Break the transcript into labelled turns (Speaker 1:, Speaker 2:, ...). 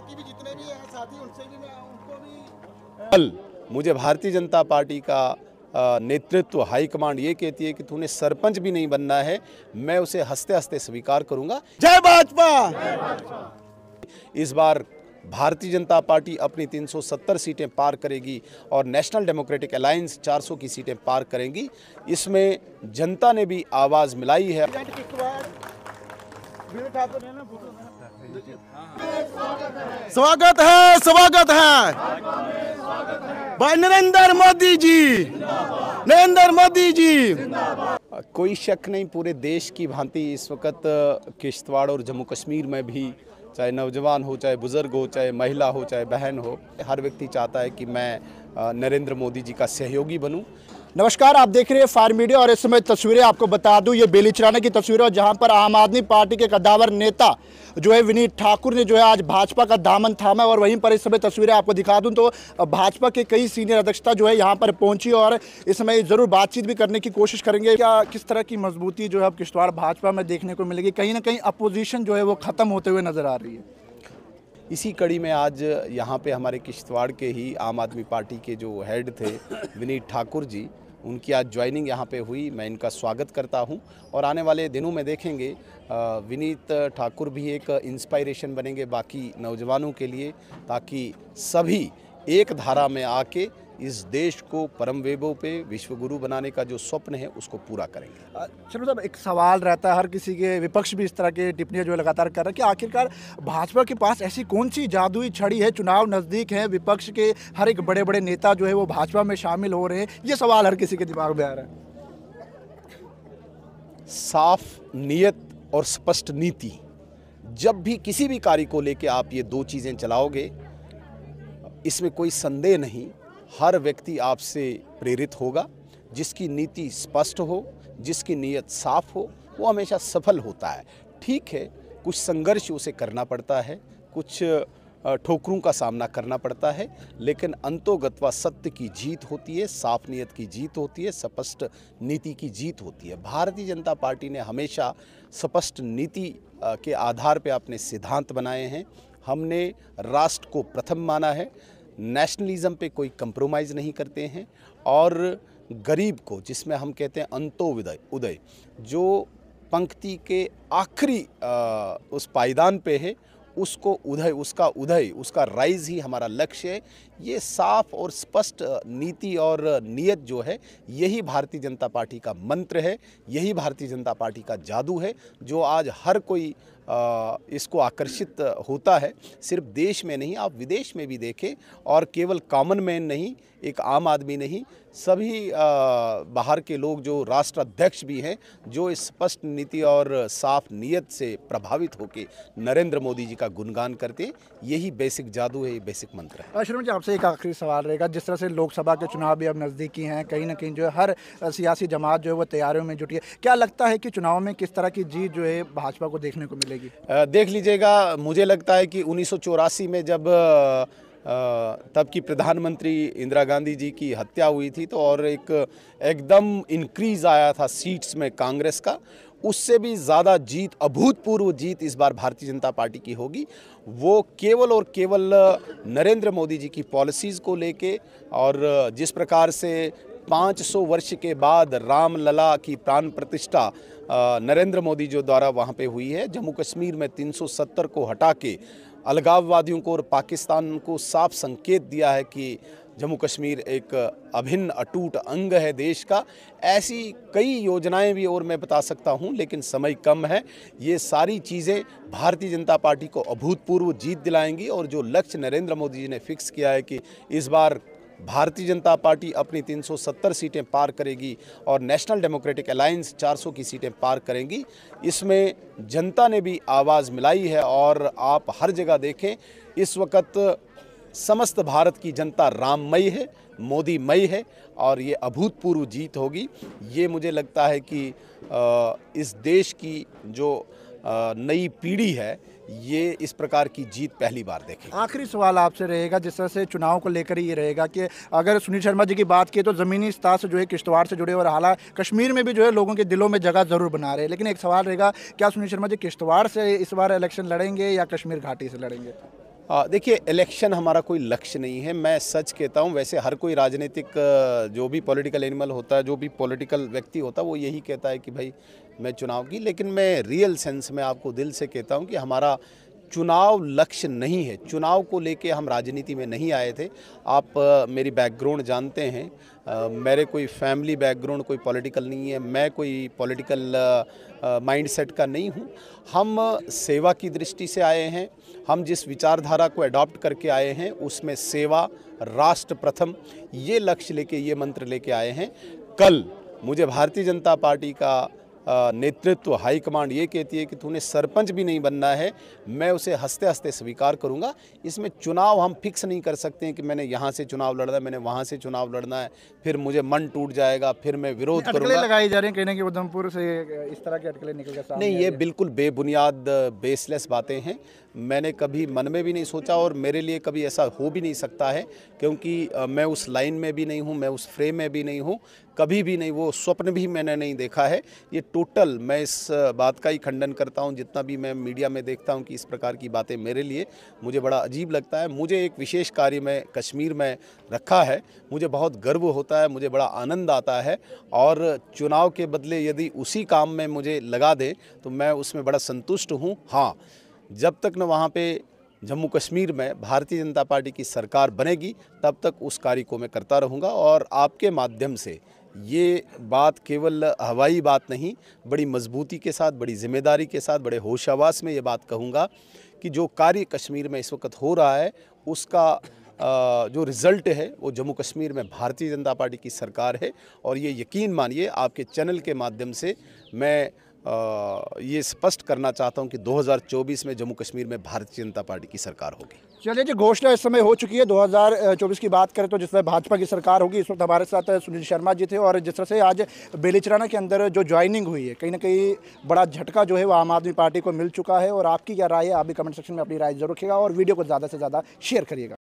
Speaker 1: बाकी भी जितने भी हैं साथी उनसे भी मैं उनको भी
Speaker 2: कल मुझे भारतीय जनता पार्टी का नेतृत्व हाईकमांड ये कहती है कि तूने सरपंच भी नहीं बनना है, मैं उसे हंसते हंसते स्वीकार करूंगा।
Speaker 1: जय भाजपा।
Speaker 2: इस बार भारतीय जनता पार्टी अपनी 370 सीटें पार करेगी और नेशनल डेमोक्रेटिक अलायंस 400 की सीटें पार करेंगी। इसमें जनता ने भी आवाज़ मिलाई है।
Speaker 1: स्वागत है भाई नरेंद्र मोदी जी, नरेंद्र मोदी जी।
Speaker 2: कोई शक नहीं, पूरे देश की भांति इस वक्त किश्तवाड़ और जम्मू कश्मीर में भी चाहे नौजवान हो, चाहे बुज़ुर्ग हो, चाहे महिला हो, चाहे बहन हो, हर व्यक्ति चाहता है कि मैं नरेंद्र मोदी जी का सहयोगी बनूं।
Speaker 1: नमस्कार, आप देख रहे हैं फायर मीडिया और इस समय तस्वीरें आपको बता दूं, ये बेलीचराना की तस्वीर है जहां पर आम आदमी पार्टी के कद्दावर नेता जो है विनीत ठाकुर ने जो है आज भाजपा का दामन थामा। और वहीं पर इस समय तस्वीरें आपको दिखा दूं तो भाजपा के कई सीनियर अध्यक्षता जो है यहां पर पहुंची और इस समय ज़रूर बातचीत भी करने की कोशिश करेंगे। क्या किस तरह की मजबूती जो है अब किश्तवाड़ भाजपा में देखने को मिलेगी? कहीं ना कहीं अपोजिशन जो है वो ख़त्म होते हुए नजर आ रही है।
Speaker 2: इसी कड़ी में आज यहाँ पे हमारे किश्तवाड़ के ही आम आदमी पार्टी के जो हेड थे विनीत ठाकुर जी, उनकी आज ज्वाइनिंग यहाँ पे हुई। मैं इनका स्वागत करता हूँ और आने वाले दिनों में देखेंगे विनीत ठाकुर भी एक इंस्पायरेशन बनेंगे बाकी नौजवानों के लिए, ताकि सभी एक धारा में आके इस देश को परम वैभव पे विश्वगुरु बनाने का जो स्वप्न है उसको पूरा करेंगे।
Speaker 1: चलो साहब, एक सवाल रहता है हर किसी के, विपक्ष भी इस तरह के टिप्पणियां जो है लगातार कर रहा है कि आखिरकार भाजपा के पास ऐसी कौन सी जादुई छड़ी है? चुनाव नज़दीक है, विपक्ष के हर एक बड़े बड़े नेता जो है वो भाजपा में शामिल हो रहे हैं, ये सवाल हर किसी के दिमाग में आ रहा है।
Speaker 2: साफ नियत और स्पष्ट नीति, जब भी किसी भी कार्य को लेके आप ये दो चीज़ें चलाओगे, इसमें कोई संदेह नहीं, हर व्यक्ति आपसे प्रेरित होगा। जिसकी नीति स्पष्ट हो, जिसकी नीयत साफ हो, वो हमेशा सफल होता है। ठीक है, कुछ संघर्ष उसे करना पड़ता है, कुछ ठोकरों का सामना करना पड़ता है, लेकिन अंतोगत्वा सत्य की जीत होती है, साफ नीयत की जीत होती है, स्पष्ट नीति की जीत होती है। भारतीय जनता पार्टी ने हमेशा स्पष्ट नीति के आधार पर अपने सिद्धांत बनाए हैं। हमने राष्ट्र को प्रथम माना है, नेशनलिज्म पे कोई कंप्रोमाइज़ नहीं करते हैं और गरीब को, जिसमें हम कहते हैं अंत्योदय उदय, जो पंक्ति के आखिरी उस पायदान पे है, उसको उसका राइज ही हमारा लक्ष्य है। ये साफ और स्पष्ट नीति और नियत जो है, यही भारतीय जनता पार्टी का मंत्र है, यही भारतीय जनता पार्टी का जादू है, जो आज हर कोई इसको आकर्षित होता है। सिर्फ देश में नहीं, आप विदेश में भी देखें, और केवल कॉमन मैन नहीं, एक आम आदमी नहीं, सभी बाहर के लोग जो राष्ट्राध्यक्ष भी हैं, जो इस स्पष्ट नीति और साफ नियत से प्रभावित होकर नरेंद्र मोदी जी का गुणगान करते हैं, यही बेसिक जादू है, ये बेसिक मंत्र है।
Speaker 1: शर्मा जी, आपसे एक आखिरी सवाल रहेगा। जिस तरह से लोकसभा के चुनाव भी अब नज़दीकी हैं, कहीं ना कहीं जो है हर सियासी जमात जो है वो तैयारियों में जुटी है, क्या लगता है कि चुनाव में किस तरह की जीत जो है भाजपा को देखने को मिलेगी?
Speaker 2: देख लीजिएगा, मुझे लगता है कि 1984 में जब तब की प्रधानमंत्री इंदिरा गांधी जी की हत्या हुई थी, तो और एक एकदम इंक्रीज आया था सीट्स में कांग्रेस का, उससे भी ज़्यादा जीत, अभूतपूर्व जीत इस बार भारतीय जनता पार्टी की होगी। वो केवल और केवल नरेंद्र मोदी जी की पॉलिसीज़ को लेके, और जिस प्रकार से 500 वर्ष के बाद रामलला की प्राण प्रतिष्ठा नरेंद्र मोदी जी द्वारा वहाँ पे हुई है, जम्मू कश्मीर में 370 को हटा के अलगाववादियों को और पाकिस्तान को साफ संकेत दिया है कि जम्मू कश्मीर एक अभिन्न अटूट अंग है देश का। ऐसी कई योजनाएं भी और मैं बता सकता हूं, लेकिन समय कम है। ये सारी चीज़ें भारतीय जनता पार्टी को अभूतपूर्व जीत दिलाएंगी, और जो लक्ष्य नरेंद्र मोदी जी ने फिक्स किया है कि इस बार भारतीय जनता पार्टी अपनी 370 सीटें पार करेगी और नेशनल डेमोक्रेटिक अलायंस 400 की सीटें पार करेंगी, इसमें जनता ने भी आवाज़ मिलाई है। और आप हर जगह देखें, इस वक्त समस्त भारत की जनता राममयी है, मोदीमयी है, और ये अभूतपूर्व जीत होगी। ये मुझे लगता है कि इस देश की जो नई पीढ़ी है, ये इस प्रकार की जीत पहली बार देखेगी।
Speaker 1: आखिरी सवाल आपसे रहेगा, जिस तरह से चुनाव को लेकर ये रहेगा कि अगर सुनील शर्मा जी की बात की तो ज़मीनी स्तर से जो है किश्तवाड़ से जुड़े, और हालांकि कश्मीर में भी जो है लोगों के दिलों में जगह ज़रूर बना रहे हैं, लेकिन एक सवाल रहेगा, क्या सुनील शर्मा जी किश्तवाड़ से इस बार इलेक्शन लड़ेंगे या कश्मीर घाटी से लड़ेंगे?
Speaker 2: देखिए, इलेक्शन हमारा कोई लक्ष्य नहीं है। मैं सच कहता हूँ, वैसे हर कोई राजनीतिक जो भी पॉलिटिकल एनिमल होता है, जो भी पॉलिटिकल व्यक्ति होता है, वो यही कहता है कि भाई मैं चुनाव की, लेकिन मैं रियल सेंस में आपको दिल से कहता हूँ कि हमारा चुनाव लक्ष्य नहीं है। चुनाव को लेके हम राजनीति में नहीं आए थे। आप मेरी बैकग्राउंड जानते हैं। मेरे कोई फैमिली बैकग्राउंड कोई पॉलिटिकल नहीं है। मैं कोई पॉलिटिकल माइंडसेट का नहीं हूँ। हम सेवा की दृष्टि से आए हैं। हम जिस विचारधारा को अडॉप्ट करके आए हैं उसमें सेवा, राष्ट्र प्रथम, ये लक्ष्य लेके, ये मंत्र लेके आए हैं। कल मुझे भारतीय जनता पार्टी का नेतृत्व, हाईकमांड ये कहती है कि तूने सरपंच भी नहीं बनना है, मैं उसे हंसते हंसते स्वीकार करूंगा। इसमें चुनाव हम फिक्स नहीं कर सकते हैं कि मैंने यहाँ से चुनाव लड़ना है, मैंने वहाँ से चुनाव लड़ना है, फिर मुझे मन टूट जाएगा, फिर मैं विरोध करूंगा।
Speaker 1: अटकलें लगाई जा रही हैं, कहने कि उधमपुर से इस तरह के अटकलें निकल के सामने
Speaker 2: नहीं, ये बिल्कुल बेबुनियाद, बेसलेस बातें हैं। मैंने कभी मन में भी नहीं सोचा और मेरे लिए कभी ऐसा हो भी नहीं सकता है, क्योंकि मैं उस लाइन में भी नहीं हूँ, मैं उस फ्रेम में भी नहीं हूँ, कभी भी नहीं, वो स्वप्न भी मैंने नहीं देखा है। ये टोटल मैं इस बात का ही खंडन करता हूँ। जितना भी मैं मीडिया में देखता हूँ कि इस प्रकार की बातें, मेरे लिए मुझे बड़ा अजीब लगता है। मुझे एक विशेष कार्य में कश्मीर में रखा है, मुझे बहुत गर्व होता है, मुझे बड़ा आनंद आता है, और चुनाव के बदले यदि उसी काम में मुझे लगा दे तो मैं उसमें बड़ा संतुष्ट हूँ। हाँ, जब तक न वहाँ पे जम्मू कश्मीर में भारतीय जनता पार्टी की सरकार बनेगी, तब तक उस कार्य को मैं करता रहूँगा। और आपके माध्यम से ये बात केवल हवाई बात नहीं, बड़ी मजबूती के साथ, बड़ी जिम्मेदारी के साथ, बड़े होश हवास में ये बात कहूँगा कि जो कार्य कश्मीर में इस वक्त हो रहा है उसका जो रिज़ल्ट है वो जम्मू कश्मीर में भारतीय जनता पार्टी की सरकार है। और ये यकीन मानिए, आपके चैनल के माध्यम से मैं ये स्पष्ट करना चाहता हूं कि 2024 में जम्मू कश्मीर में भारतीय जनता पार्टी की सरकार होगी।
Speaker 1: चलिए जी, घोषणा इस समय हो चुकी है। 2024 की बात करें तो जिसमें भाजपा की सरकार होगी। इस वक्त हमारे साथ सुनील शर्मा जी थे, और जिस तरह से आज बेलीचराना के अंदर जो ज्वाइनिंग हुई है, कहीं ना कहीं बड़ा झटका जो है वो आम आदमी पार्टी को मिल चुका है। और आपकी क्या राय है, आप भी कमेंट सेक्शन में अपनी राय जरूर रखिएगा और वीडियो को ज़्यादा से ज़्यादा शेयर करिएगा।